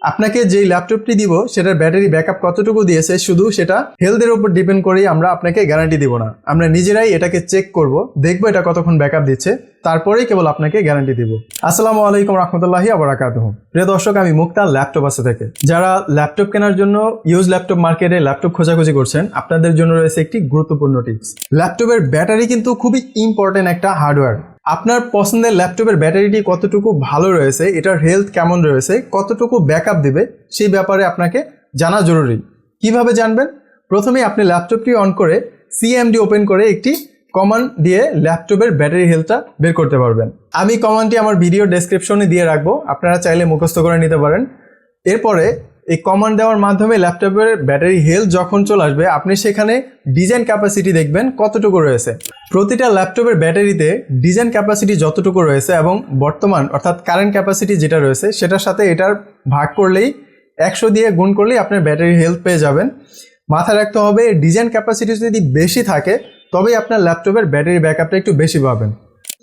আপনাকে যেই ল্যাপটপটি দিব সেটার ব্যাটারি ব্যাকআপ কতটুকু দিয়েছে শুধু সেটা হেলথের উপর ডিপেন্ড করেই আমরা আপনাকে গ্যারান্টি দিব না। আমরা নিজেরাই এটাকে চেক করব, দেখবো এটা কতক্ষণ ব্যাকআপ দিচ্ছে, তারপরেই কেবল আপনাকে গ্যারান্টি দিব। আসসালামু আলাইকুম রহমতুল্লাহি ওয়া বারাকাতুহু। প্রিয় দর্শক, আমি মুক্তা ল্যাপটপ আছে থেকে। যারা ল্যাপটপ কেনার জন্য ইউজ ল্যাপটপ মার্কেটে ল্যাপটপ খোঁজাখুঁজি করছেন, আপনাদের জন্য রয়েছে একটি গুরুত্বপূর্ণ টিপস। ল্যাপটপের ব্যাটারি কিন্তু খুবই ইম্পর্টেন্ট একটা হার্ডওয়্যার। আপনার পছন্দের ল্যাপটপের ব্যাটারিটি কতটুকু ভালো রয়েছে, এটার হেলথ কেমন রয়েছে, কতটুকু ব্যাকআপ দিবে, সেই ব্যাপারে আপনাকে জানা জরুরি। কিভাবে জানবেন? প্রথমেই আপনি ল্যাপটপটি অন করে সিএমডি ওপেন করে একটি কমান্ড দিয়ে ল্যাপটপের ব্যাটারি হেলথটা বের করতে পারবেন। আমি কমান্ডটি আমার ভিডিও ডেসক্রিপশনে দিয়ে রাখবো, আপনারা চাইলে মুখস্থ করে নিতে পারেন। এরপরে এই কমান্ড দেওয়ার মাধ্যমে ল্যাপটপের ব্যাটারি হেলথ যখন চলে আসবে, আপনি সেখানে ডিজাইন ক্যাপাসিটি দেখবেন কতটুকু রয়েছে। প্রতিটা ল্যাপটপের ব্যাটারিতে ডিজাইন ক্যাপাসিটি যতটুকু রয়েছে এবং বর্তমান অর্থাৎ কারেন্ট ক্যাপাসিটি যেটা রয়েছে সেটার সাথে এটার ভাগ করলেই 100 দিয়ে গুণ করলেই আপনার ব্যাটারি হেলথ পেয়ে যাবেন। মাথায় রাখতে হবে, ডিজাইন ক্যাপাসিটি যদি বেশি থাকে তবেই আপনার ল্যাপটপের ব্যাটারি ব্যাকআপটা একটু বেশি পাবেন।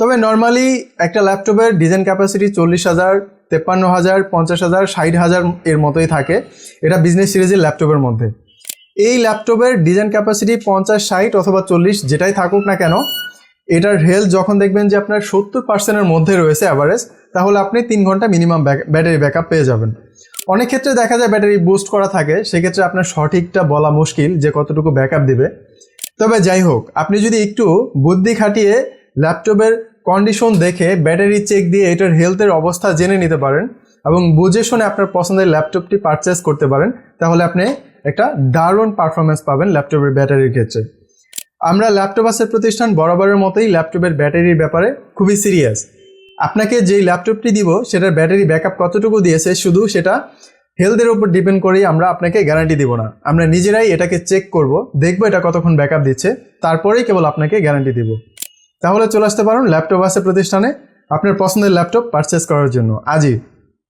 তবে নর্মালি একটা ল্যাপটপের ডিজাইন ক্যাপাসিটি 40,000, 53,000, 50,000, 60,000 এর মতোই থাকে। এটা বিজনেস সিরিজের ল্যাপটপের মধ্যে। এই ল্যাপটপের ডিজাইন ক্যাপাসিটি 50, 60 অথবা 40 যেটাই থাকুক না কেন, এটার হেলথ যখন দেখবেন যে আপনার 70%-এর মধ্যে রয়েছে অ্যাভারেজ, তাহলে আপনি 3 ঘন্টা মিনিমাম ব্যাটারি ব্যাকআপ পেয়ে যাবেন। অনেক ক্ষেত্রে দেখা যায় ব্যাটারি বুস্ট করা থাকে, সেক্ষেত্রে আপনার সঠিকটা বলা মুশকিল যে কতটুকু ব্যাকআপ দিবে। তবে যাই হোক, আপনি যদি একটু বুদ্ধি খাটিয়ে ল্যাপটপের কন্ডিশন দেখে ব্যাটারি চেক দিয়ে এটার হেলথের অবস্থা জেনে নিতে পারেন এবং বুঝে শুনে আপনার পছন্দের ল্যাপটপটি পারচেস করতে পারেন, তাহলে আপনি একটা দারুণ পারফরমেন্স পাবেন ল্যাপটপের ব্যাটারির ক্ষেত্রে। আমরা ল্যাপটপ আসের প্রতিষ্ঠান বরাবরের মতোই ল্যাপটপের ব্যাটারির ব্যাপারে খুবই সিরিয়াস। আপনাকে যেই ল্যাপটপটি দিব সেটার ব্যাটারি ব্যাকআপ কতটুকু দিয়েছে শুধু সেটা হেলথের উপর ডিপেন্ড করেই আমরা আপনাকে গ্যারান্টি দিব না। আমরা নিজেরাই এটাকে চেক করব, দেখবো এটা কতক্ষণ ব্যাকআপ দিচ্ছে, তারপরেই কেবল আপনাকে গ্যারান্টি দিব। তাহলে চলে আসতে পারুন ল্যাপটপ আছে প্রতিষ্ঠানে আপনার পছন্দের ল্যাপটপ পারচেস করার জন্য আজই।